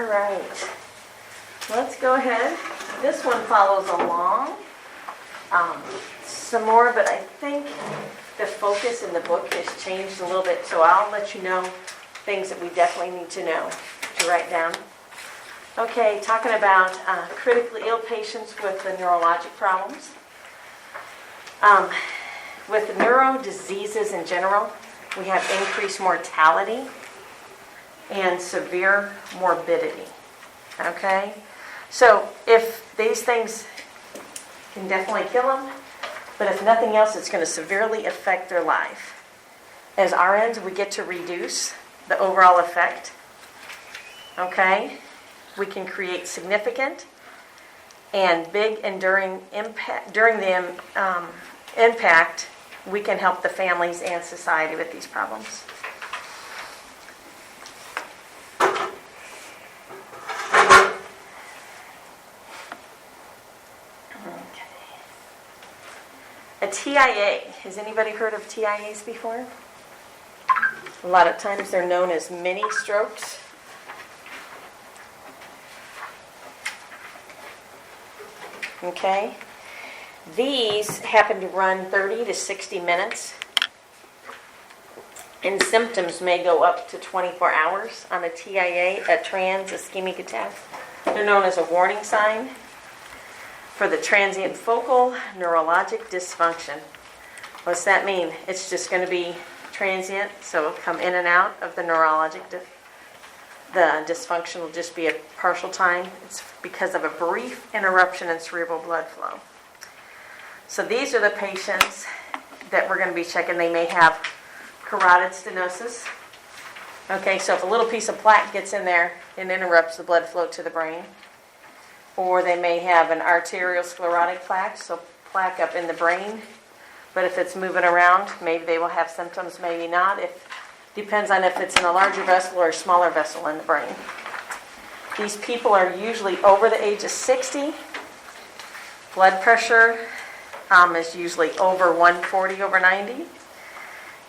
All right. Let's go ahead. This one follows along. Some more, but I think the focus in the book has changed a little bit, so I'll let you know things that we definitely need to know to write down. Okay, talking about critically ill patients with the neurologic problems. With neuro diseases in general, we have increased mortality and severe morbidity. Okay? So if these things can definitely kill them, but if nothing else, it's going to severely affect their life. As RNs, we get to reduce the overall effect. Okay? We can create significant and big enduring impact. During the impact, we can help the families and society with these problems. A TIA. Has anybody heard of TIAs before? A lot of times they're known as mini strokes. Okay? These happen to run 30 to 60 minutes, and symptoms may go up to 24 hours on a TIA, a trans ischemic attack. They're known as a warning sign for the transient focal neurologic dysfunction. What's that mean? It's just going to be transient, so it'll come in and out of the neurologic. The dysfunction will just be a partial time. It's because of a brief interruption in cerebral blood flow. So these are the patients that we're going to be checking. They may have carotid stenosis. Okay, so if a little piece of plaque gets in there, it interrupts the blood flow to the brain. Or they may have an arteriosclerotic plaque, so plaque up in the brain. But if it's moving around, maybe they will have symptoms, maybe not. Depends on if it's in a larger vessel or a smaller vessel in the brain. These people are usually over the age of 60. Blood pressure is usually over 140 over 90.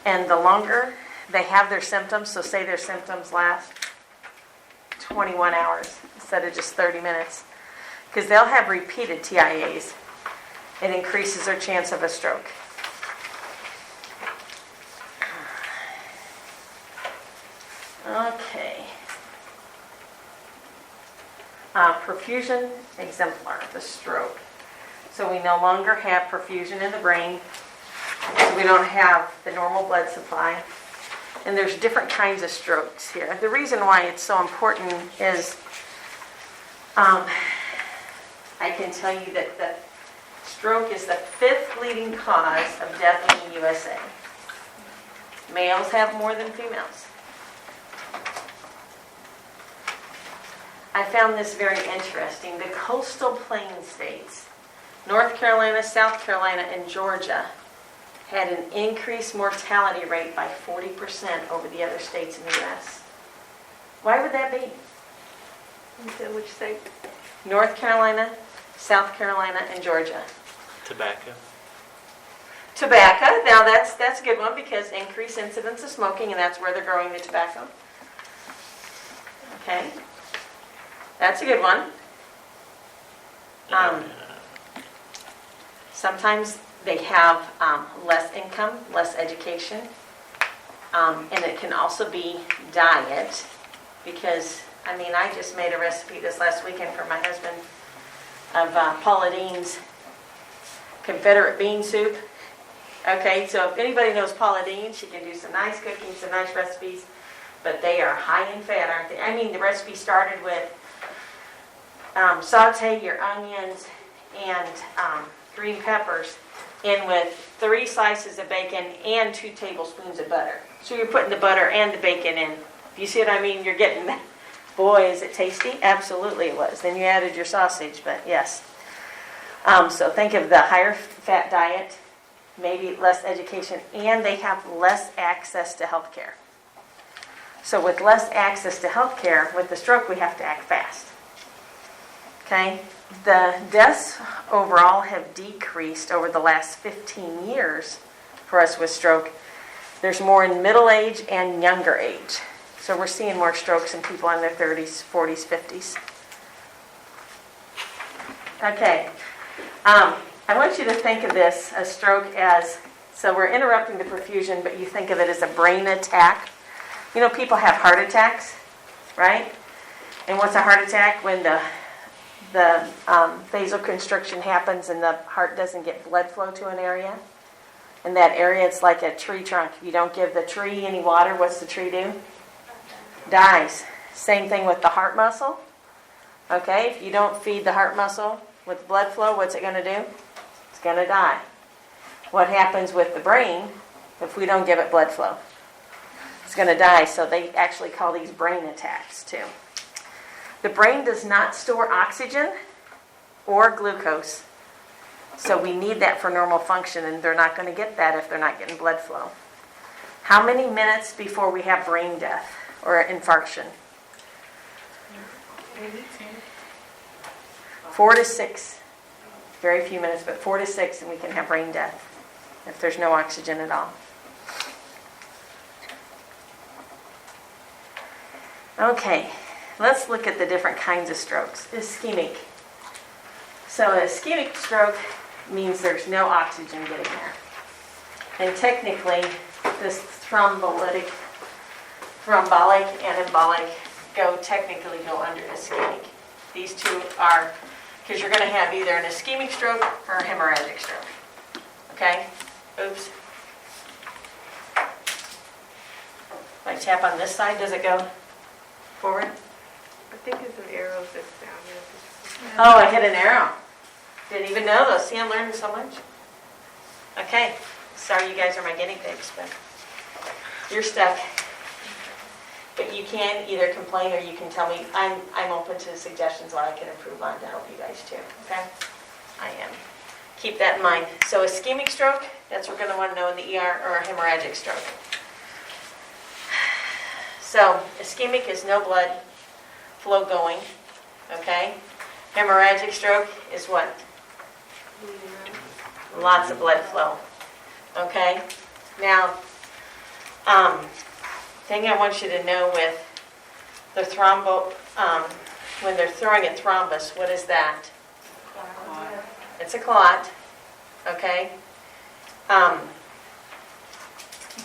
And the longer they have their symptoms, so say their symptoms last 21 hours instead of just 30 minutes, because they'll have repeated TIAs. It increases their chance of a stroke. Okay. Perfusion exemplar, the stroke. So we no longer have perfusion in the brain. So we don't have the normal blood supply. And there's different kinds of strokes here. The reason why it's so important is I can tell you that the stroke is the 5th leading cause of death in the USA. Males have more than females. I found this very interesting. The coastal plain states, North Carolina, South Carolina, and Georgia, had an increased mortality rate by 40% over the other states in the U.S. Why would that be? Which state? North Carolina, South Carolina, and Georgia. Tobacco. Now that's a good one because increased incidence of smoking, and that's where they're growing the tobacco. Okay. That's a good one. Sometimes they have less income, less education, and it can also be diet because, I just made a recipe this last weekend for my husband of Paula Deen's Confederate bean soup. Okay, so if anybody knows Paula Deen, she can do some nice cooking, some nice recipes, but they are high in fat, aren't they? The recipe started with saute your onions and green peppers in with 3 slices of bacon and 2 tablespoons of butter. So you're putting the butter and the bacon in. If you see what I mean, you're getting that. Boy, is it tasty? Absolutely it was. Then you added your sausage, but yes. So think of the higher fat diet, maybe less education, and they have less access to health care. So with less access to health care, with the stroke, we have to act fast. Okay? The deaths overall have decreased over the last 15 years for us with stroke. There's more in middle age and younger age. So So we're seeing more strokes in people in their 30s, 40s, 50s. Okay. I want you to think of this, a stroke, as, so we're interrupting the perfusion, but you think of it as a brain attack. You know, people have heart attacks, right? And what's a heart attack? When the vasoconstriction happens and the heart doesn't get blood flow to an area. In that area, it's like a tree trunk. If you don't give the tree any water, what's the tree do? Dies. Same thing with the heart muscle. Okay, if you don't feed the heart muscle with blood flow, what's it going to do? It's going to die. What happens with the brain if we don't give it blood flow? It's going to die. So they actually call these brain attacks too. The brain does not store oxygen or glucose. So we need that for normal function, and they're not going to get that if they're not getting blood flow. How many minutes before we have brain death or infarction? 4 to 6. Very few minutes, but 4 to 6, and we can have brain death if there's no oxygen at all. Okay, let's look at the different kinds of strokes. Ischemic. So an ischemic stroke means there's no oxygen getting there. And technically, this thrombolytic and embolic technically go under ischemic. These two are, because you're going to have either an ischemic stroke or a hemorrhagic stroke. Okay? Oops. If I tap on this side, does it go forward? I think it's an arrow that's down there. Oh, I hit an arrow. Didn't even know those. See, I'm learning so much. Okay. Sorry you guys are my guinea pigs, but you're stuck. But you can either complain or you can tell me. I'm open to suggestions what I can improve on to help you guys too. Okay? I am. Keep that in mind. So ischemic stroke, that's what we're going to want to know in the ER, or a hemorrhagic stroke. So ischemic is no blood flow going. Okay? Hemorrhagic stroke is what? Lots of blood flow. Okay? Now, thing I want you to know with the when they're throwing a thrombus, what is that? It's a clot. Okay?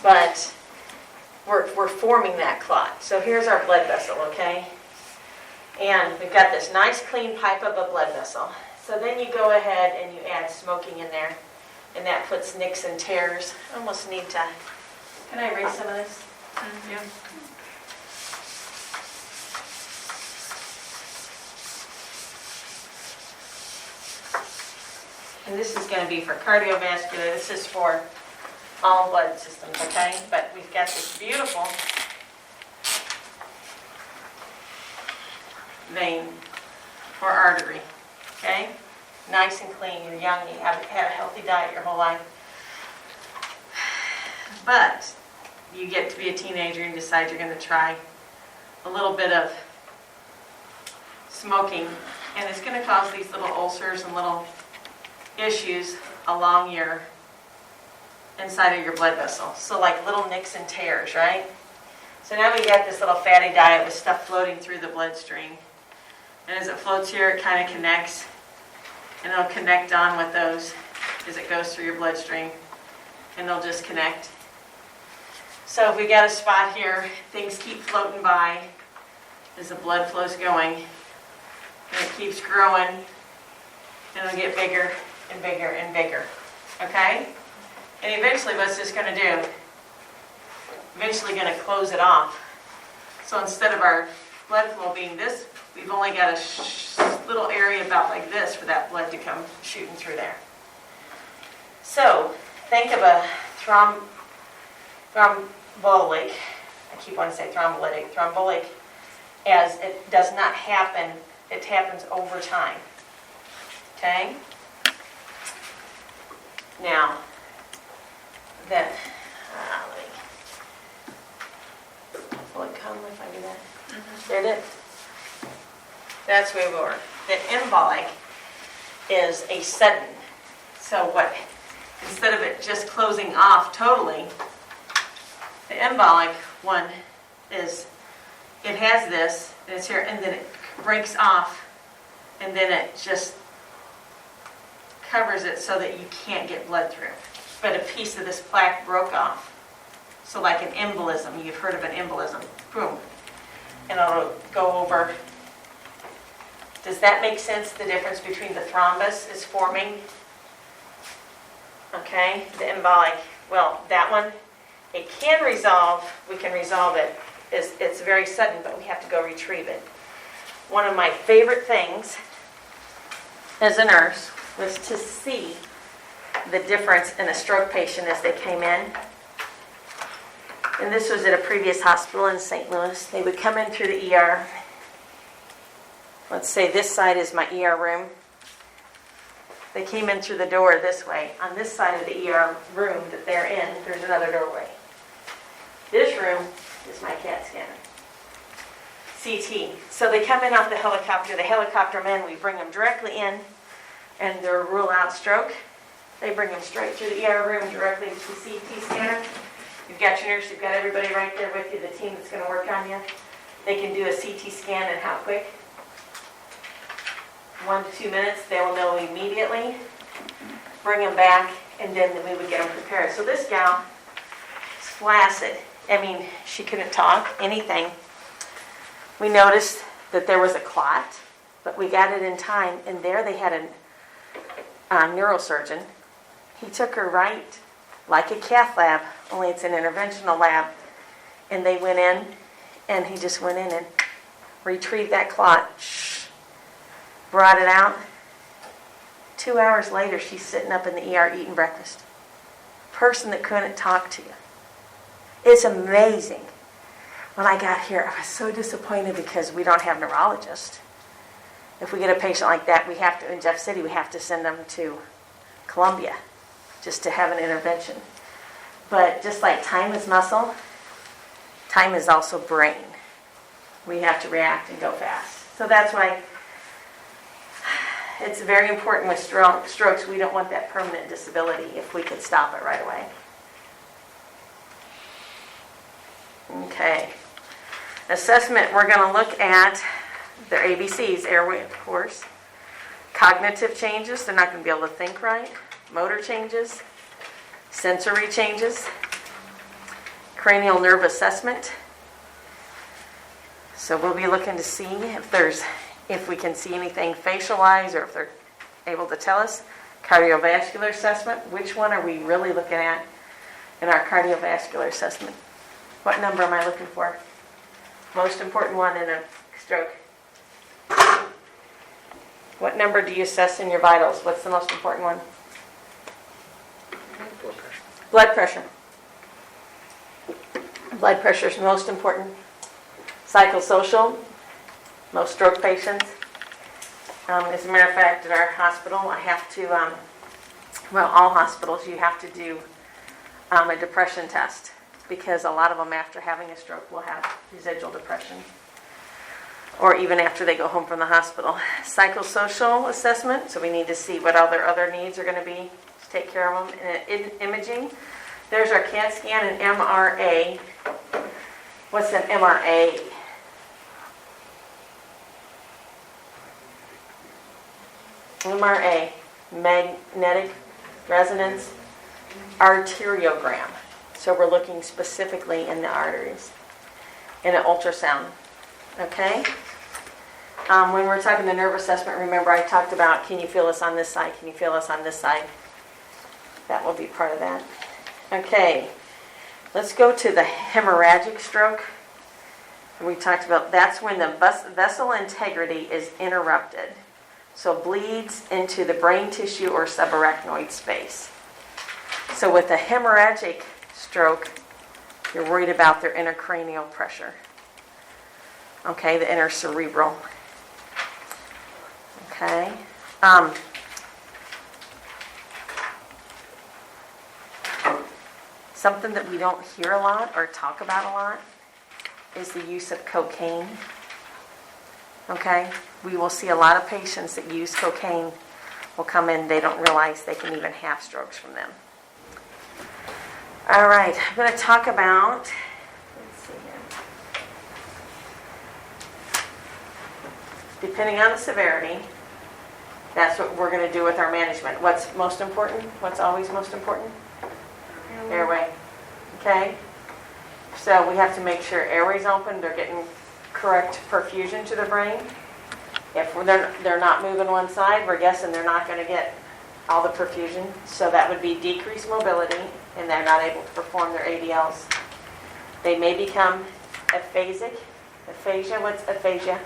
But we're forming that clot. So here's our blood vessel, okay? And we've got this nice clean pipe of a blood vessel. So then you go ahead and you add smoking in there. And that puts nicks and tears. I almost need to... Can I erase some of this? Yeah. And this is going to be for cardiovascular. This is for all blood systems, okay? But we've got this beautiful vein or artery, okay? Nice and clean. You're young. You haven't had a healthy diet your whole life. But you get to be a teenager and decide you're going to try a little bit of smoking, and it's going to cause these little ulcers and little issues along your inside of your blood vessel. So like little nicks and tears, right? So now we got this little fatty diet with stuff floating through the bloodstream. And as it floats here, it kind of connects, and it'll connect on with those as it goes through your bloodstream, and they'll just connect. So if we got a spot here, things keep floating by as the blood flow's going, and it keeps growing, and it'll get bigger and bigger and bigger, okay? And eventually what's this going to do? Eventually going to close it off. So instead of our blood flow being this, we've only got a little area about like this for that blood to come shooting through there. So think of a thrombolytic, I keep wanting to say thrombolytic, as it does not happen, it happens over time. Okay? Now, then, will it come if I do that? Mm-hmm. There it is. That's where we were. The embolic is a sudden. So what, instead of it just closing off totally, the embolic one is it has this, and it's here, and then it breaks off, and then it just covers it so that you can't get blood through. But a piece of this plaque broke off. So like an embolism, you've heard of an embolism. Boom. And it'll go over. Does that make sense, the difference between the thrombus is forming? Okay, the embolic. Well, that one, it can resolve. We can resolve it. It's very sudden, but we have to go retrieve it. One of my favorite things as a nurse was to see the difference in a stroke patient as they came in. And this was at a previous hospital in St. Louis. They would come in through the ER. Let's say this side is my ER room. They came in through the door this way. On this side of the ER room that they're in, there's another doorway. This room is my CAT scanner. CT. So they come in off the helicopter. The helicopter men, we bring them directly in, and they're rule out stroke. They bring them straight through the ER room directly to the CT scanner. You've got your nurse, you've got everybody right there with you, the team that's going to work on you. They can do a CT scan in how quick? 1 to 2 minutes. They will know immediately. Bring them back, and then we would get them prepared. So this gal is flaccid. I mean, she couldn't talk, anything. We noticed that there was a clot, but we got it in time, and there they had a neurosurgeon. He took her right, like a cath lab, only it's an interventional lab, and they went in, and he just went in and retrieved that clot, brought it out. 2 hours later, she's sitting up in the ER eating breakfast. Person that couldn't talk to you. It's amazing. When I got here, I was so disappointed because we don't have neurologists. If we get a patient like that, we have to, in Jeff City, we have to send them to Columbia just to have an intervention. But just like time is muscle, time is also brain. We have to react and go fast. So that's why it's very important with strokes. We don't want that permanent disability if we could stop it right away. Okay. Assessment, we're going to look at their ABCs, airway, of course. Cognitive changes, they're not going to be able to think right. Motor changes. Sensory changes. Cranial nerve assessment. So we'll be looking to see if we can see anything facialized or if they're able to tell us. Cardiovascular assessment, which one are we really looking at in our cardiovascular assessment? What number am I looking for? Most important one in a stroke. What number do you assess in your vitals? What's the most important one? Blood pressure. Blood pressure is most important. Psychosocial. Most stroke patients. As a matter of fact, at our hospital, I have to, all hospitals, you have to do a depression test because a lot of them after having a stroke will have residual depression or even after they go home from the hospital. Psychosocial assessment, so we need to see what other needs are going to be to take care of them. And imaging, there's our CAT scan and MRA. What's an MRA? MRA, magnetic resonance arteriogram. So we're looking specifically in the arteries in an ultrasound. Okay? When we're talking the nerve assessment, remember I talked about, can you feel us on this side? Can you feel us on this side? That will be part of that. Okay. Let's go to the hemorrhagic stroke. We talked about that's when the vessel integrity is interrupted. So bleeds into the brain tissue or subarachnoid space. So with a hemorrhagic stroke, you're worried about their intracranial pressure. Okay, the intercerebral. Okay. Something that we don't hear a lot or talk about a lot is the use of cocaine. Okay? We will see a lot of patients that use cocaine will come in, they don't realize they can even have strokes from them. All right, I'm going to talk about, let's see here. depending on the severity, that's what we're going to do with our management. What's most important? What's always most important? Airway. Okay? So we have to make sure airway's open, they're getting correct perfusion to the brain. If they're not moving one side, we're guessing they're not going to get all the perfusion. So that would be decreased mobility, and they're not able to perform their ADLs. They may become aphasic. Aphasia, what's aphasia?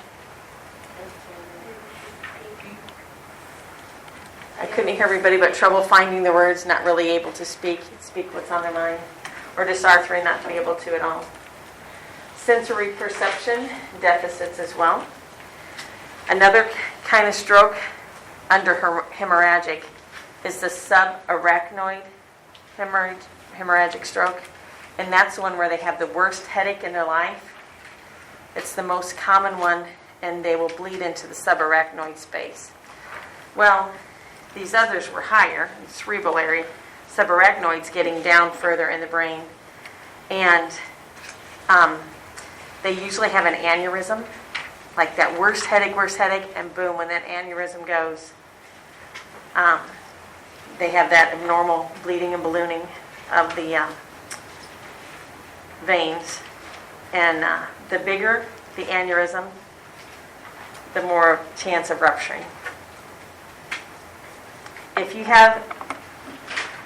I couldn't hear everybody, but trouble finding the words, not really able to speak what's on their mind. Or dysarthria, not to be able to at all. Sensory perception deficits as well. Another kind of stroke under hemorrhagic is the subarachnoid hemorrhagic stroke. And that's the one where they have the worst headache in their life. It's the most common one, and they will bleed into the subarachnoid space. Well, these others were higher, in the cerebral area. Subarachnoid's getting down further in the brain. And they usually have an aneurysm, like that worst headache, and boom, when that aneurysm goes, they have that abnormal bleeding and ballooning of the veins. And the bigger the aneurysm, the more chance of rupturing. If you have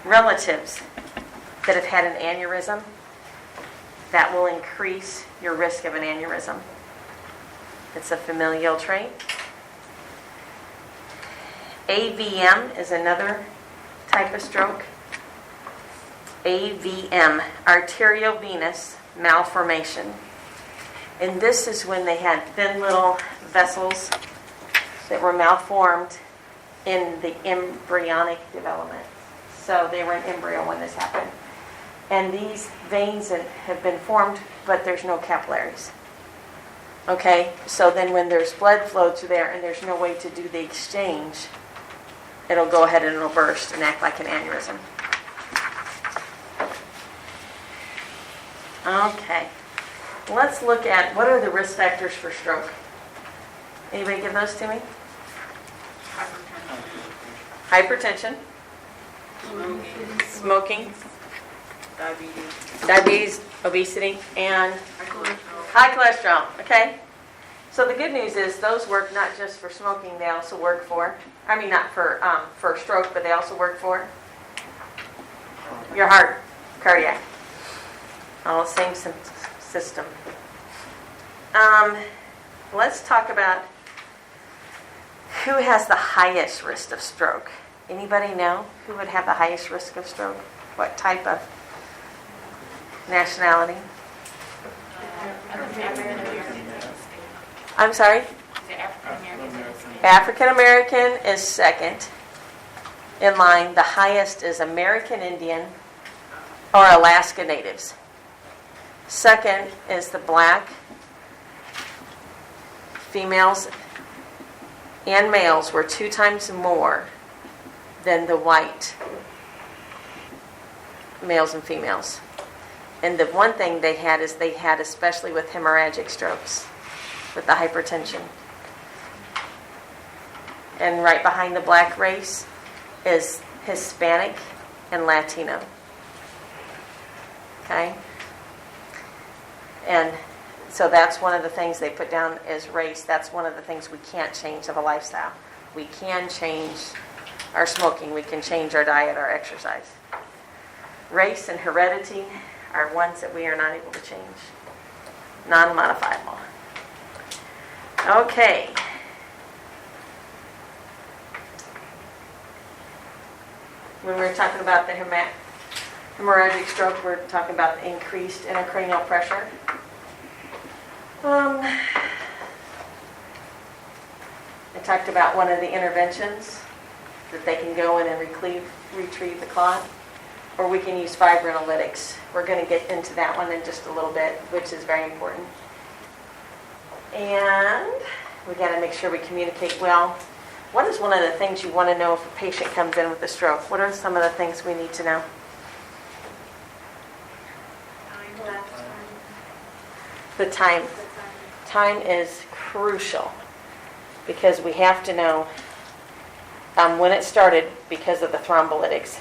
relatives that have had an aneurysm, that will increase your risk of an aneurysm. It's a familial trait. AVM is another type of stroke. AVM, Arteriovenous Malformation. And this is when they had thin little vessels that were malformed in the embryonic development. So they were an embryo when this happened. And these veins have been formed, but there's no capillaries. Okay, so then when there's blood flow through there and there's no way to do the exchange, it'll go ahead and it'll burst and act like an aneurysm. Okay, let's look at what are the risk factors for stroke. Anybody give those to me? Hypertension. Smoking. Diabetes, obesity, and high cholesterol. Okay? So the good news is those work not just for smoking, they also work for, not for stroke, but they also work for your heart, cardiac. All the same system. Let's talk about who has the highest risk of stroke. Anybody know who would have the highest risk of stroke? What type of nationality? I'm sorry? African American is second in line. The highest is American Indian or Alaska Natives. Second is the black. Females and males were 2 times more than the white males and females. And the one thing they had is they had, especially with hemorrhagic strokes, with the hypertension. And right behind the black race is Hispanic and Latino. Okay? And so that's one of the things they put down as race. That's one of the things we can't change of a lifestyle. We can change our smoking. We can change our diet, our exercise. Race and heredity are ones that we are not able to change. Non-modifiable. Okay. When we're talking about the hemorrhagic stroke, we're talking about the increased intracranial pressure. I talked about one of the interventions that they can go in and retrieve the clot, or we can use fibrinolytics. We're going to get into that one in just a little bit, which is very important. And we got to make sure we communicate well. What is one of the things you want to know if a patient comes in with a stroke? What are some of the things we need to know? The time. Time is crucial. because we have to know when it started because of the thrombolytics.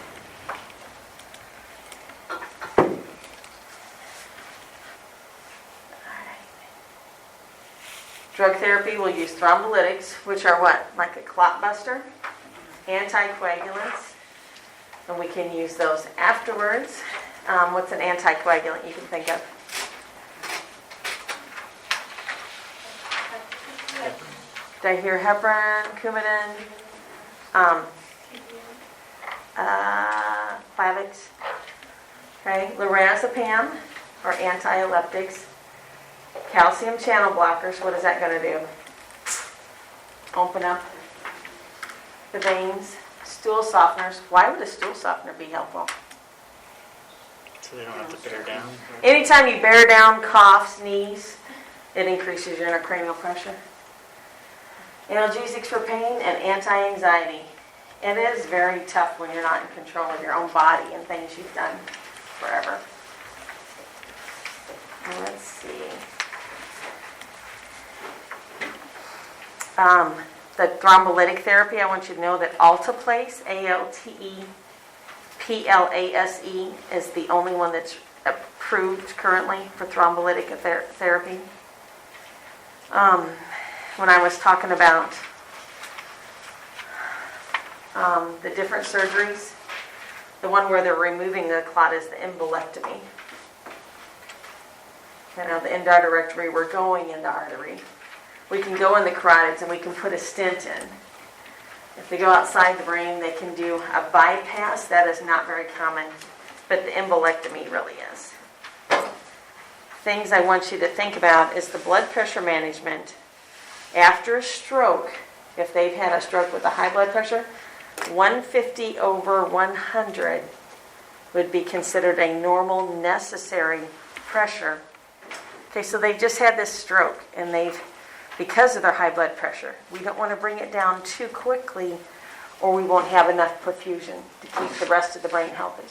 Drug therapy will use thrombolytics, which are what? Like a clot buster, anticoagulants, and we can use those afterwards. What's an anticoagulant you can think of? Dihydroheparin, Coumadin, Plavix, okay, lorazepam, or anti-epileptics, calcium channel blockers. What is that going to do? Open up the veins. Stool softeners. Why would a stool softener be helpful? So they don't have to bear down? Anytime you bear down, cough, sneeze, it increases your intracranial pressure. Analgesics for pain and anti-anxiety. It is very tough when you're not in control of your own body and things you've done forever. Let's see. The thrombolytic therapy, I want you to know that Alteplase, ALTEPLASE, is the only one that's approved currently for thrombolytic therapy. When I was talking about the different surgeries, the one where they're removing the clot is the embolectomy. You know, the endarterectomy, we're going in the artery. We can go in the carotids and we can put a stent in. If they go outside the brain, they can do a bypass. That is not very common, but the embolectomy really is. Things I want you to think about is the blood pressure management. After a stroke, if they've had a stroke with a high blood pressure, 150/100 would be considered a normal, necessary pressure. Okay, so they just had this stroke, and because of their high blood pressure, we don't want to bring it down too quickly, or we won't have enough perfusion to keep the rest of the brain healthy.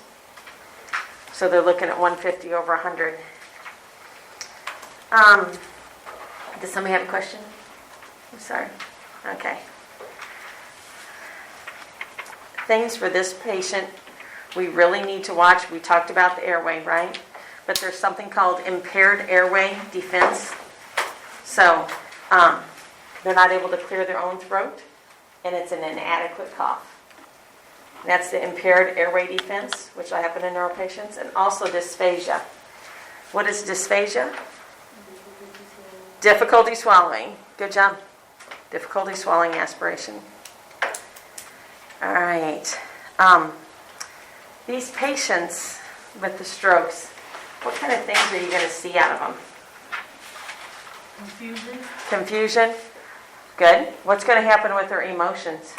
So they're looking at 150/100. Does somebody have a question? I'm sorry. Okay. Things for this patient we really need to watch. We talked about the airway, right? But there's something called impaired airway defense. So they're not able to clear their own throat, and it's an inadequate cough. And that's the impaired airway defense, which will happen in neuro patients, and also dysphagia. What is dysphagia? Difficulty swallowing. Good job. Difficulty swallowing aspiration. All right. These patients with the strokes, what kind of things are you going to see out of them? Confusion. Good. What's going to happen with their emotions?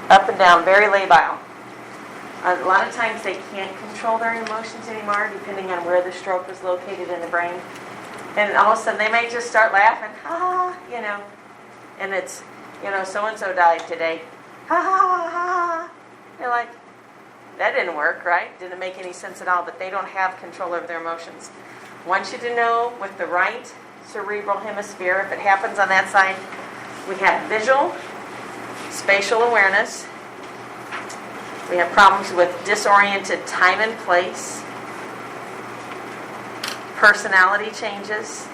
Up and down, very labile. A lot of times they can't control their emotions anymore, depending on where the stroke was located in the brain. And all of a sudden they may just start laughing, and it's, so-and-so died today. Ha ha ha ha. You're like, that didn't work, right? Didn't make any sense at all, but they don't have control over their emotions. I want you to know with the right cerebral hemisphere, if it happens on that side, we have visual, spatial awareness. We have problems with disoriented time and place, personality changes.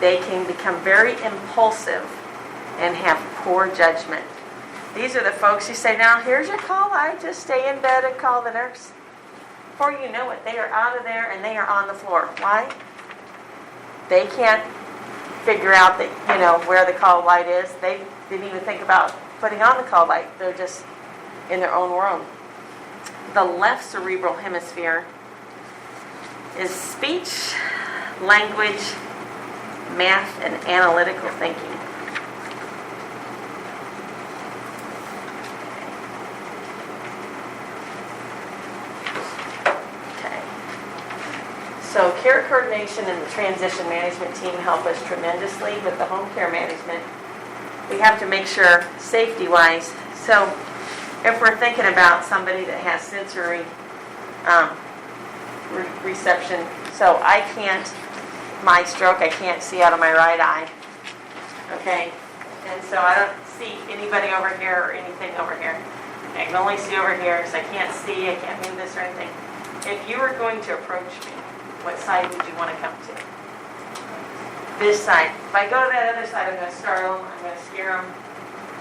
They can become very impulsive and have poor judgment. These are the folks who say, now here's your call light, just stay in bed and call the nurse. Before you know it, they are out of there and they are on the floor. Why? They can't figure out where the call light is. They didn't even think about putting on the call light. They're just in their own world. The left cerebral hemisphere is speech, language, math, and analytical thinking. Okay. So care coordination and the transition management team help us tremendously with the home care management. We have to make sure safety-wise. So if we're thinking about somebody that has sensory reception So I can't, my stroke, I can't see out of my right eye. Okay? And so I don't see anybody over here or anything over here. I can only see over here, so I can't see, I can't move this or anything. If you were going to approach me, what side would you want to come to? This side. If I go to that other side, I'm going to startle them, I'm going to scare them.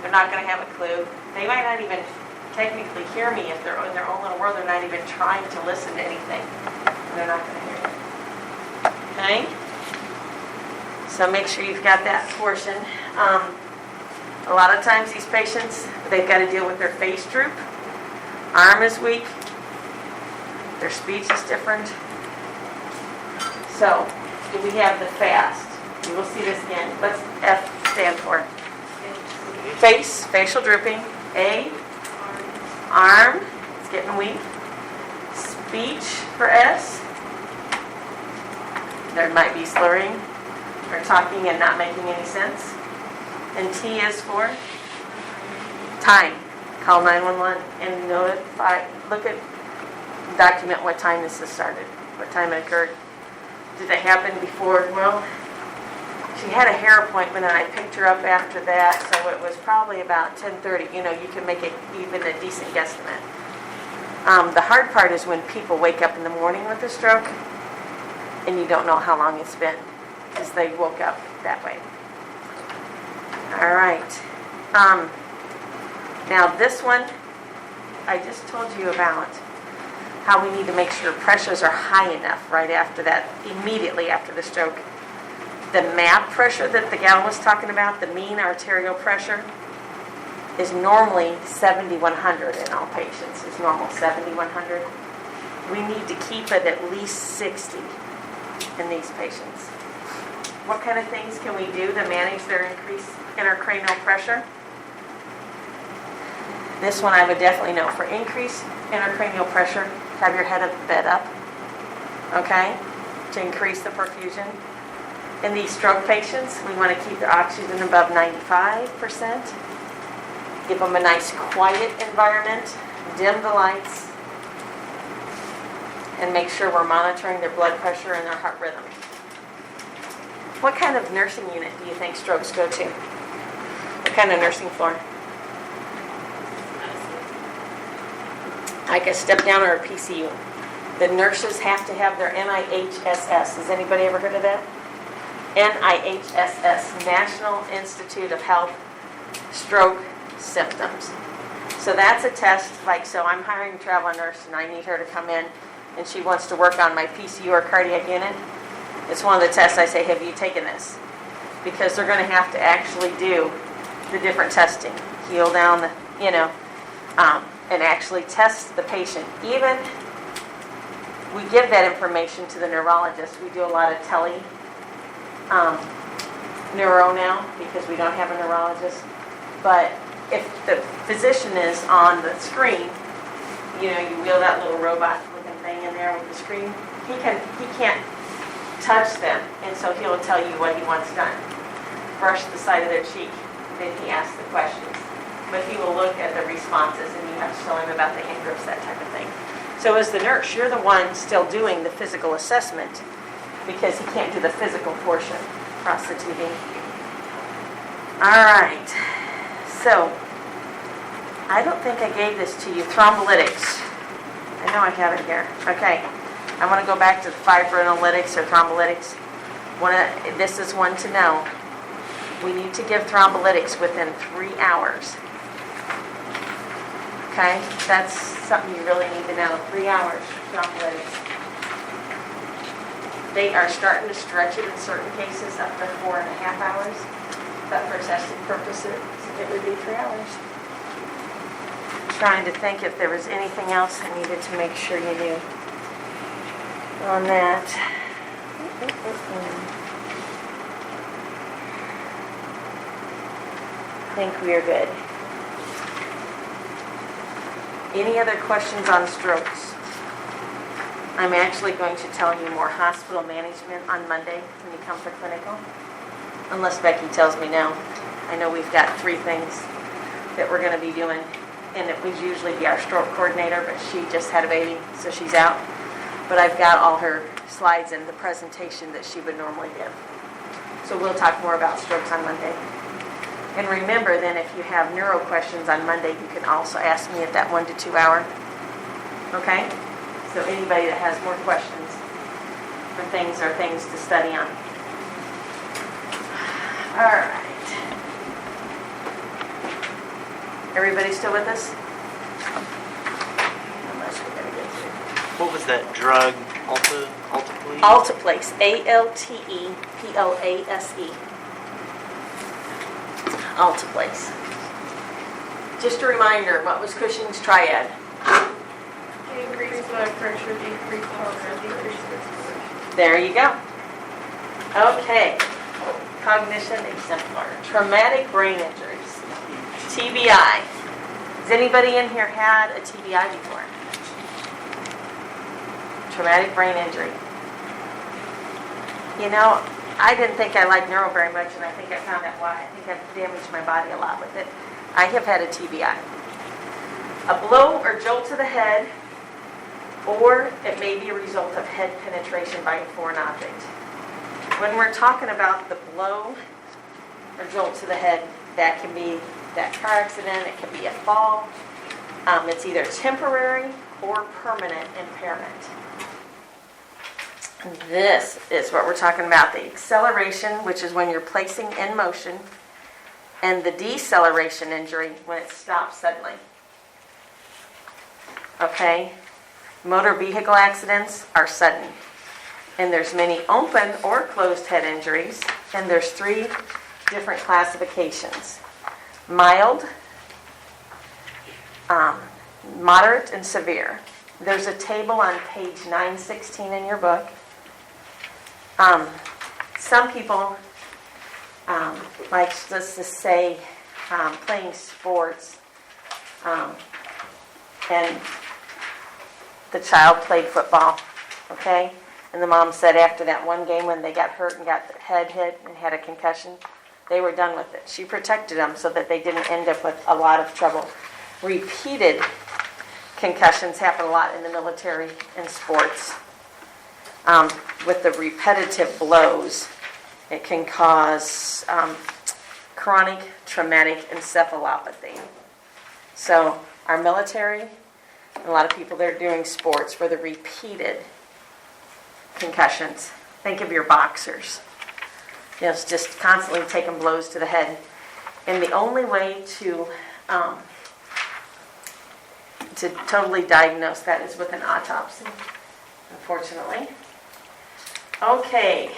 They're not going to have a clue. They might not even technically hear me if they're in their own little world. They're not even trying to listen to anything. They're not going to hear it. Okay? So make sure you've got that portion. A lot of times these patients, they've got to deal with their face droop. Arm is weak. Their speech is different. So, do we have the FAST? You will see this again. What's F stand for? Face, facial drooping. A, arm, it's getting weak. Speech for S. There might be slurring or talking and not making any sense. And T is for time. Call 911 and notify, document what time this has started, what time it occurred. Did it happen before? Well, she had a hair appointment and I picked her up after that, so it was probably about 10:30. You know, you can make it even a decent guesstimate. The hard part is when people wake up in the morning with a stroke and you don't know how long it's been because they woke up that way. All right. Now this one, I just told you about how we need to make sure pressures are high enough right after that, immediately after the stroke. The MAP pressure that the gal was talking about, the mean arterial pressure, is normally 7,100 in all patients. It's normal 7,100. We need to keep it at least 60 in these patients. What kind of things can we do to manage their increased intracranial pressure? This one I would definitely know. For increased intracranial pressure, have your head of the bed up, okay, to increase the perfusion. In these stroke patients, we want to keep their oxygen above 95%. Give them a nice quiet environment, dim the lights, and make sure we're monitoring their blood pressure and their heart rhythm. What kind of nursing unit do you think strokes go to? What kind of nursing floor? Like a step down or a PCU. The nurses have to have their NIHSS. Has anybody ever heard of that? NIHSS, National Institute of Health Stroke Symptoms. So that's a test, like, so I'm hiring a travel nurse and I need her to come in and she wants to work on my PCU or cardiac unit. It's one of the tests I say, have you taken this? Because they're going to have to actually do the different testing, heel down, and actually test the patient. Even we give that information to the neurologist. We do a lot of neuro now because we don't have a neurologist. But if the physician is on the screen, you wheel that little robot-looking thing in there with the screen. He can't touch them, and so he'll tell you what he wants done. Brush the side of their cheek, then he asks the questions. But he will look at the responses, and you have to tell him about the hand grips, that type of thing. So as the nurse, you're the one still doing the physical assessment because he can't do the physical portion across the TV. All right. So I don't think I gave this to you. Thrombolytics. I know I have it here. Okay. I want to go back to the fibrinolytics or thrombolytics. This is one to know. We need to give thrombolytics within 3 hours. Okay? That's something you really need to know. 3 hours, thrombolytics. They are starting to stretch it in certain cases up to 4.5 hours. But for testing purposes, it would be 3 hours. Trying to think if there was anything else I needed to make sure you knew on that. I think we are good. Any other questions on strokes? I'm actually going to tell you more hospital management on Monday when you come for clinical. Unless Becky tells me no. I know we've got 3 things that we're going to be doing. And it would usually be our stroke coordinator, but she just had a baby, so she's out. But I've got all her slides in the presentation that she would normally give. So we'll talk more about strokes on Monday. And remember then, if you have neuro questions on Monday, you can also ask me at that 1 to 2 hour. Okay? So anybody that has more questions for things or things to study on. All right. Everybody still with us? Unless we're going to get through. What was that drug? Alteplase? Alteplase. Alteplase. Alteplase. Just a reminder, what was Cushing's triad? Increase blood pressure, decrease pulse, decrease circulation. There you go. Okay. Cognition exemplar. Traumatic brain injuries. TBI. Has anybody in here had a TBI before? Traumatic brain injury. You know, I didn't think I liked neuro very much, and I think I found out why. I think I've damaged my body a lot with it. I have had a TBI. A blow or jolt to the head, or it may be a result of head penetration by a foreign object. When we're talking about the blow or jolt to the head, that can be that car accident, it can be a fall. It's either temporary or permanent impairment. This is what we're talking about, the acceleration, which is when you're placing in motion, and the deceleration injury when it stops suddenly. Okay? Motor vehicle accidents are sudden. And there's many open or closed head injuries, and there's 3 different classifications. Mild, moderate, and severe. There's a table on page 916 in your book. Some people, like let's just say, playing sports, and the child played football, okay? And the mom said after that one game when they got hurt and got the head hit and had a concussion, they were done with it. She protected them so that they didn't end up with a lot of trouble. Repeated concussions happen a lot in the military and sports. With the repetitive blows, it can cause chronic traumatic encephalopathy. So our military, and a lot of people that are doing sports for the repeated concussions. Think of your boxers. You know, it's just constantly taking blows to the head. And the only way to totally diagnose that is with an autopsy, unfortunately. Okay.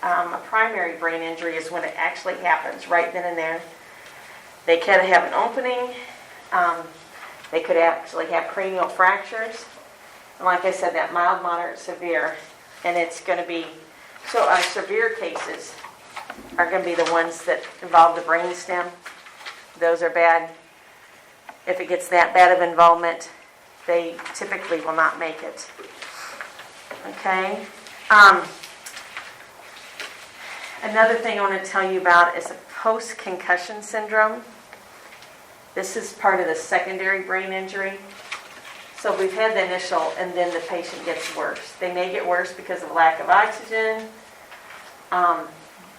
A primary brain injury is when it actually happens right then and there. They can have an opening. They could actually have cranial fractures. And like I said, that mild, moderate, severe. And it's going to be, so our severe cases are going to be the ones that involve the brain stem. Those are bad. If it gets that bad of involvement, they typically will not make it. Okay? Another thing I want to tell you about is a post-concussion syndrome. This is part of the secondary brain injury. So we've had the initial, and then the patient gets worse. They may get worse because of lack of oxygen,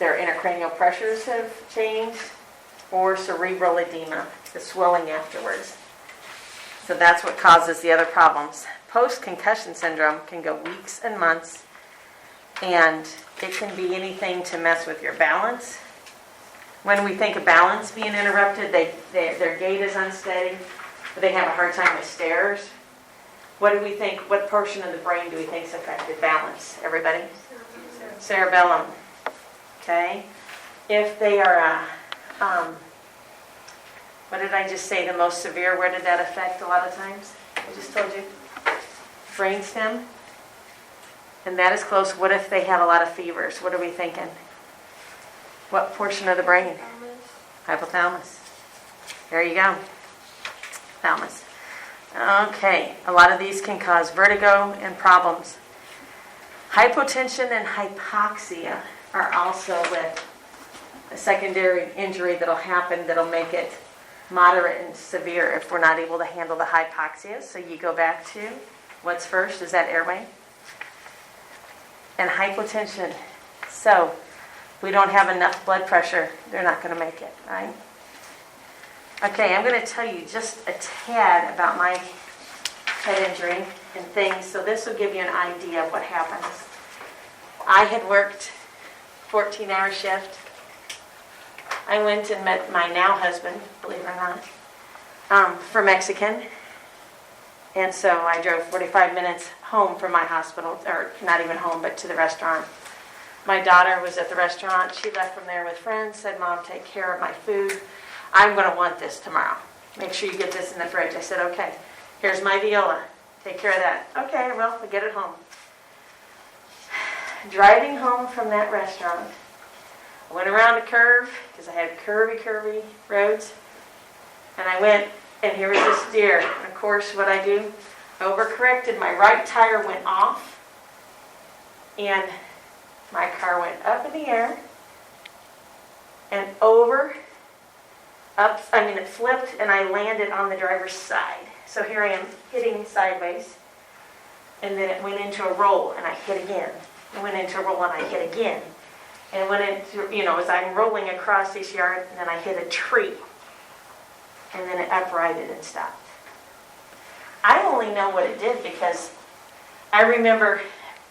their intracranial pressures have changed, or cerebral edema, the swelling afterwards. So that's what causes the other problems. Post-concussion syndrome can go weeks and months, and it can be anything to mess with your balance. When we think of balance being interrupted, their gait is unsteady, or they have a hard time with stairs. What do we think, what portion of the brain do we think is affected? Balance, everybody? Cerebellum. Okay? If they are, what did I just say, the most severe, where did that affect a lot of times? I just told you. Brainstem. And that is close. What if they have a lot of fevers? What are we thinking? What portion of the brain? Hypothalamus. There you go. Thalamus. Okay. A lot of these can cause vertigo and problems. Hypotension and hypoxia are also with a secondary injury that'll happen that'll make it moderate and severe if we're not able to handle the hypoxia. So you go back to, what's first? Is that airway? and hypotension. So we don't have enough blood pressure, they're not going to make it, right? Okay, I'm going to tell you just a tad about my head injury and things, so this will give you an idea of what happens. I had worked 14-hour shift. I went and met my now husband, believe it or not, for Mexican. And so I drove 45 minutes home from my hospital, or not even home, but to the restaurant. My daughter was at the restaurant. She left from there with friends, said, Mom, take care of my food. I'm going to want this tomorrow. Make sure you get this in the fridge. I said, okay, here's my viola. Take care of that. Okay, well, we'll get it home. Driving home from that restaurant, I went around a curve because I had curvy roads. And I went, and here was this deer. And of course, what I do, I overcorrected. My right tire went off, and my car went up in the air and over, up. I mean, it flipped, and I landed on the driver's side. So here I am hitting sideways, and then it went into a roll, and I hit again. It went into a roll, and I hit again. And it went into, as I'm rolling across this yard, and then I hit a tree. And then it uprighted and stopped. I only know what it did because I remember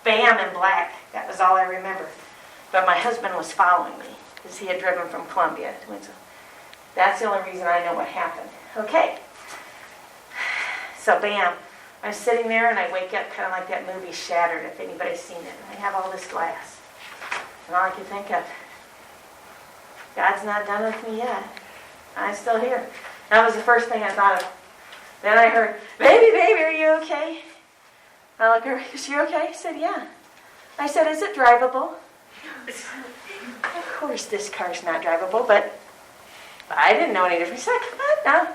bam in black. That was all I remember. But my husband was following me because he had driven from Columbia to Winslow. That's the only reason I know what happened. Okay. So bam. I'm sitting there and I wake up kind of like that movie Shattered, if anybody's seen it. I have all this glass. And all I can think of, God's not done with me yet. I'm still here. That was the first thing I thought of. Then I heard, baby, are you okay? I looked at her, is she okay? I said, yeah. I said, is it drivable? Of course this car's not drivable, but I didn't know any difference. She's like, what? No. I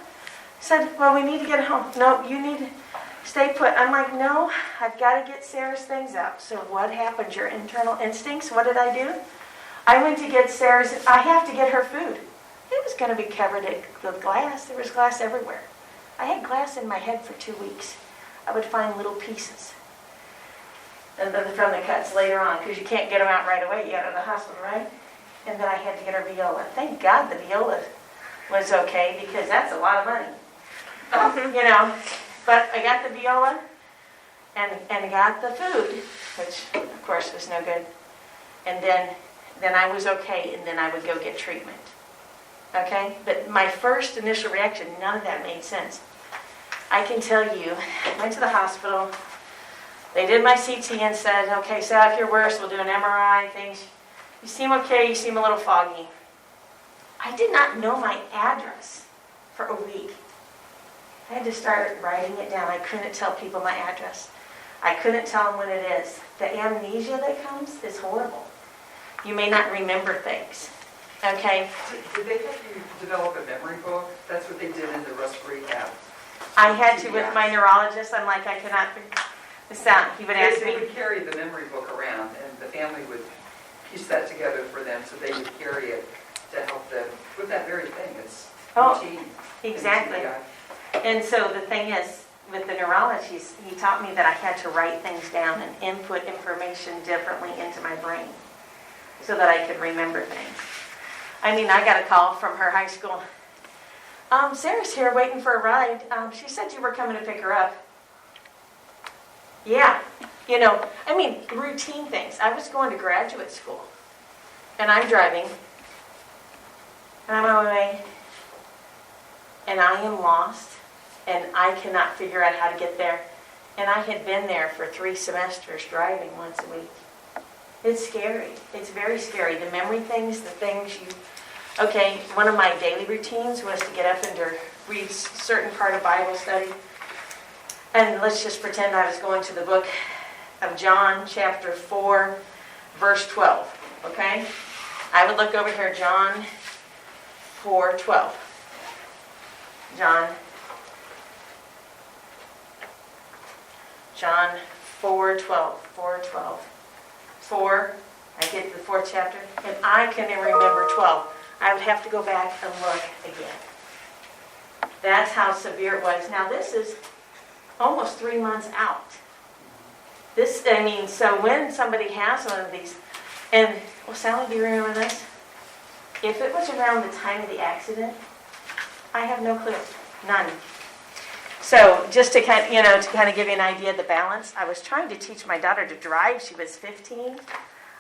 said, well, we need to get home. No, you need to stay put. I'm like, no, I've got to get Sarah's things out. So what happened? Your internal instincts? What did I do? I went to get Sarah's, I have to get her food. It was going to be covered with glass. There was glass everywhere. I had glass in my head for 2 weeks. I would find little pieces from the cuts later on because you can't get them out right away. You out of the hospital, right? And then I had to get her viola. Thank God the viola was okay because that's a lot of money. But I got the viola and got the food, which of course was no good. And then I was okay, and then I would go get treatment. Okay? But my first initial reaction, none of that made sense. I can tell you, I went to the hospital. They did my CT and said, okay, so if you're worse, we'll do an MRI, things. You seem okay, you seem a little foggy. I did not know my address for a week. I had to start writing it down. I couldn't tell people my address. I couldn't tell them when it is. The amnesia that comes is horrible. You may not remember things. Okay? Did they have you develop a memory book? That's what they did in the rest rehab. I had to with my neurologist. I'm like, I cannot figure this out. He would ask They me. would carry the memory book around, and the family would piece that together for them, so they would carry it to help them with that very thing. It's routine. Exactly. And so the thing is, with the neurologist, he taught me that I had to write things down and input information differently into my brain so that I could remember things. I mean, I got a call from her high school. Sarah's here waiting for a ride. She said you were coming to pick her up. Yeah. Routine things. I was going to graduate school, and I'm driving, and I'm on my way, and I am lost, and I cannot figure out how to get there. And I had been there for 3 semesters driving once a week. It's scary. It's very scary. The memory things, the things you... Okay, one of my daily routines was to get up and to read a certain part of Bible study. And let's just pretend I was going to the book of John, chapter 4, verse 12. Okay? I would look over here, John 4:12. John 4:12. 4, I get to the 4th chapter, and I can remember 12. I would have to go back and look again. That's how severe it was. Now this is almost 3 months out. So when somebody has one of these, and, well, Sally, do you remember this? If it was around the time of the accident, I have no clue, none. So just to kind of give you an idea of the balance, I was trying to teach my daughter to drive. She was 15.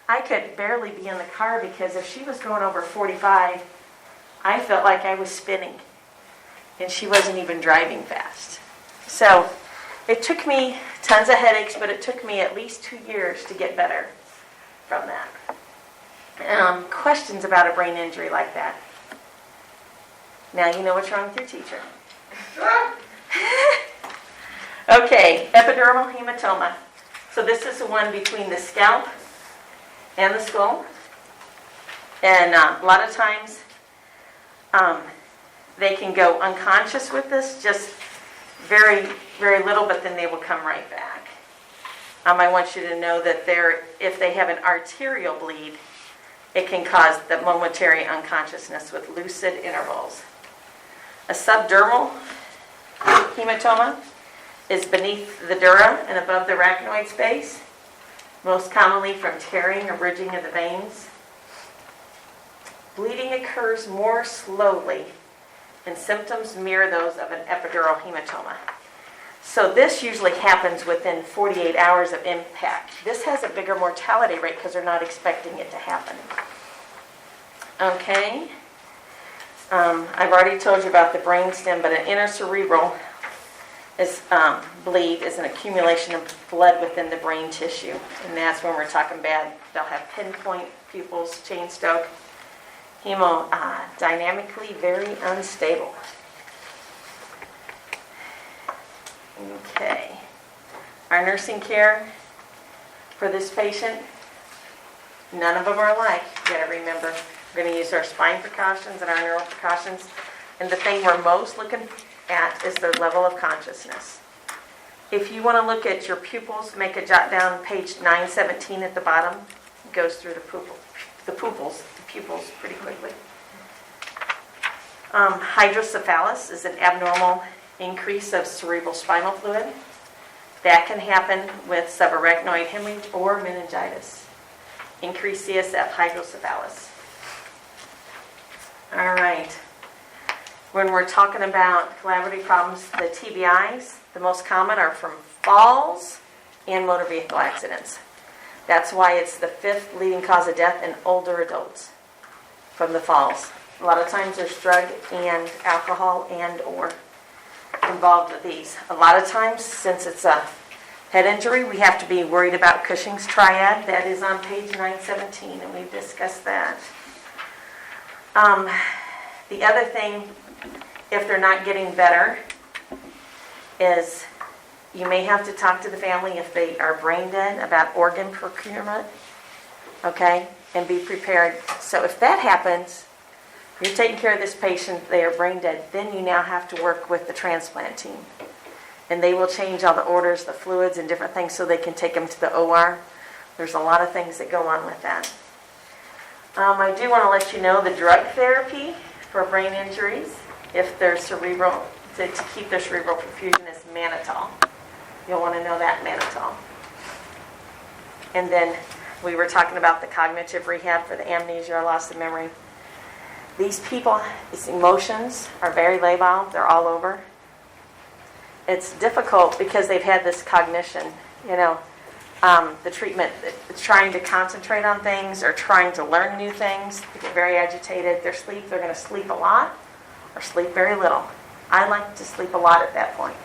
I could barely be in the car because if she was going over 45, I felt like I was spinning, and she wasn't even driving fast. So it took me tons of headaches, but it took me at least 2 years to get better from that. Questions about a brain injury like that? Now you know what's wrong with your teacher. Okay, epidermal hematoma. So this is the one between the scalp and the skull. And a lot of times they can go unconscious with this, just very, very little, but then they will come right back. I want you to know that if they have an arterial bleed, it can cause the momentary unconsciousness with lucid intervals. A subdermal hematoma is beneath the dura and above the arachnoid space, most commonly from tearing or bridging of the veins. Bleeding occurs more slowly, and symptoms mirror those of an epidural hematoma. So this usually happens within 48 hours of impact. This has a bigger mortality rate because they're not expecting it to happen. Okay. I've already told you about the brainstem, but an intracerebral bleed is an accumulation of blood within the brain tissue, and that's when we're talking bad. They'll have pinpoint pupils, chain stroke, hemodynamically very unstable. Okay. Our nursing care for this patient, none of them are alike. You gotta remember, we're gonna use our spine precautions and our neural precautions. And the thing we're most looking at is their level of consciousness. If you wanna look at your pupils, make a jot down page 917 at the bottom. It goes through the pupils pretty quickly. Hydrocephalus is an abnormal increase of cerebral spinal fluid. That can happen with subarachnoid hemorrhage or meningitis. Increased CSF hydrocephalus. All right. When we're talking about collaborative problems, the TBIs, the most common are from falls and motor vehicle accidents. That's why it's the 5th leading cause of death in older adults from the falls. A lot of times there's drug and alcohol and or involved with these. A lot of times, since it's a head injury, we have to be worried about Cushing's triad. That is on page 917, and we've discussed that. The other thing, if they're not getting better, is you may have to talk to the family if they are brain dead about organ procurement, okay, and be prepared. So if that happens, you're taking care of this patient, they are brain dead, then you now have to work with the transplant team. And they will change all the orders, the fluids, and different things so they can take them to the OR. There's a lot of things that go on with that. I do want to let you know the drug therapy for brain injuries, if they're cerebral, to keep their cerebral perfusion, is mannitol. You'll want to know that mannitol. And then we were talking about the cognitive rehab for the amnesia or loss of memory. These people, these emotions are very labile. They're all over. It's difficult because they've had this cognition, the treatment, trying to concentrate on things or trying to learn new things. They get very agitated. Their sleep, they're going to sleep a lot or sleep very little. I like to sleep a lot at that point.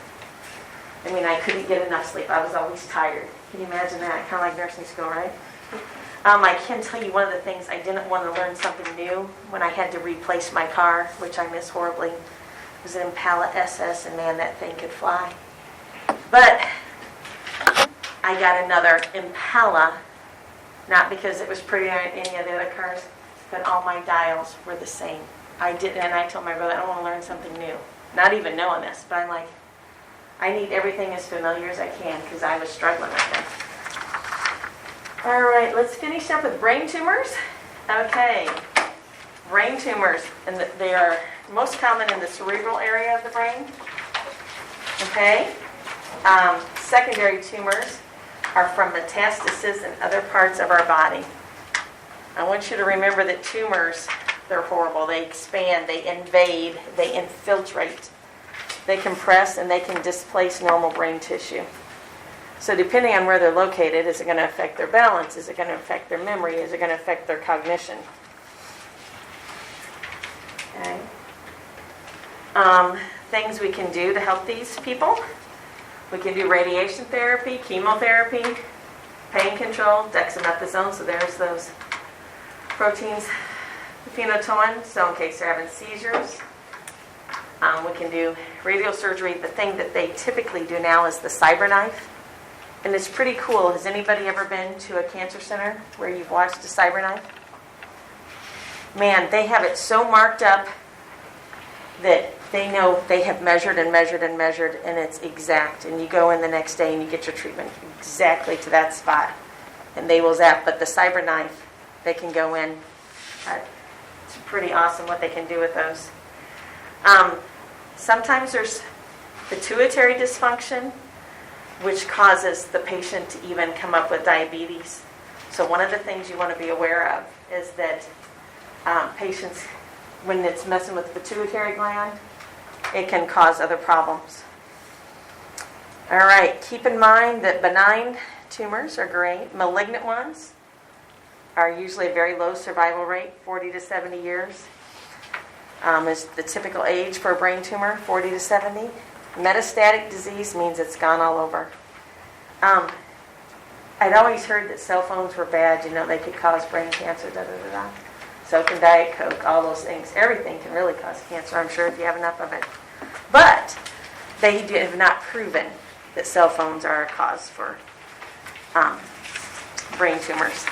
I couldn't get enough sleep. I was always tired. Can you imagine that? Kind of like nursing school, right? I can tell you one of the things I didn't want to learn something new when I had to replace my car, which I miss horribly. It was an Impala SS, and man, that thing could fly. But I got another Impala, not because it was prettier than any of the other cars, but all my dials were the same. I told my brother, I want to learn something new. Not even knowing this, but I'm like, I need everything as familiar as I can because I was struggling with them. All right, let's finish up with brain tumors. Okay, brain tumors, and they are most common in the cerebral area of the brain. Okay, secondary tumors are from metastasis in other parts of our body. I want you to remember that tumors, they're horrible. They expand, they invade, they infiltrate, they compress, and they can displace normal brain tissue. So depending on where they're located, is it going to affect their balance? Is it going to affect their memory? Is it going to affect their cognition? Okay. Things we can do to help these people. We can do radiation therapy, chemotherapy, pain control, dexamethasone, so there's those proteins, phenytoin, so in case they're having seizures. We can do radial surgery. The thing that they typically do now is the cyberknife. And it's pretty cool. Has anybody ever been to a cancer center where you've watched a cyberknife? Man, they have it so marked up that they know they have measured and measured and measured, and it's exact. And you go in the next day and you get your treatment exactly to that spot. And they will zap. But the cyberknife, they can go in. It's pretty awesome what they can do with those. Sometimes there's pituitary dysfunction, which causes the patient to even come up with diabetes. So one of the things you want to be aware of is that patients, when it's messing with the pituitary gland, it can cause other problems. All right, keep in mind that benign tumors are great. Malignant ones are usually a very low survival rate, 40 to 70 years is the typical age for a brain tumor, 40 to 70. Metastatic disease means it's gone all over. I'd always heard that cell phones were bad, they could cause brain cancer, da-da-da-da. So can Diet Coke, all those things. Everything can really cause cancer, I'm sure, if you have enough of it. But they have not proven that cell phones are a cause for brain tumors.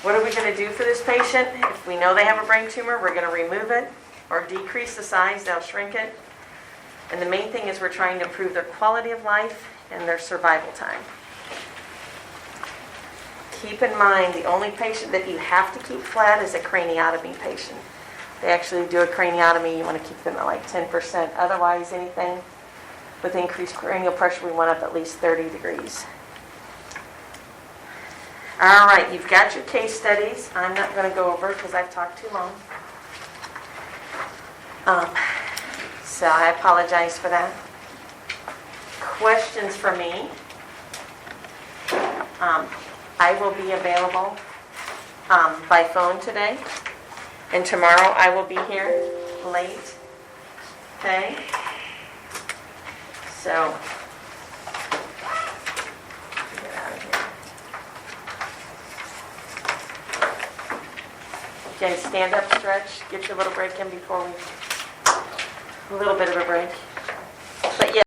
What are we going to do for this patient? If we know they have a brain tumor, we're going to remove it or decrease the size. They'll shrink it. And the main thing is we're trying to improve their quality of life and their survival time. Keep in mind, the only patient that you have to keep flat is a craniotomy patient. They actually do a craniotomy, you want to keep them at like 10%. Otherwise, anything with increased cranial pressure, we want up at least 30 degrees. All right, you've got your case studies. I'm not going to go over it because I've talked too long. So I apologize for that. Questions for me? I will be available by phone today. And tomorrow I will be here late. Okay? So, get out of here. Okay, stand up, stretch, get your little break in before a little bit of a break. But yeah.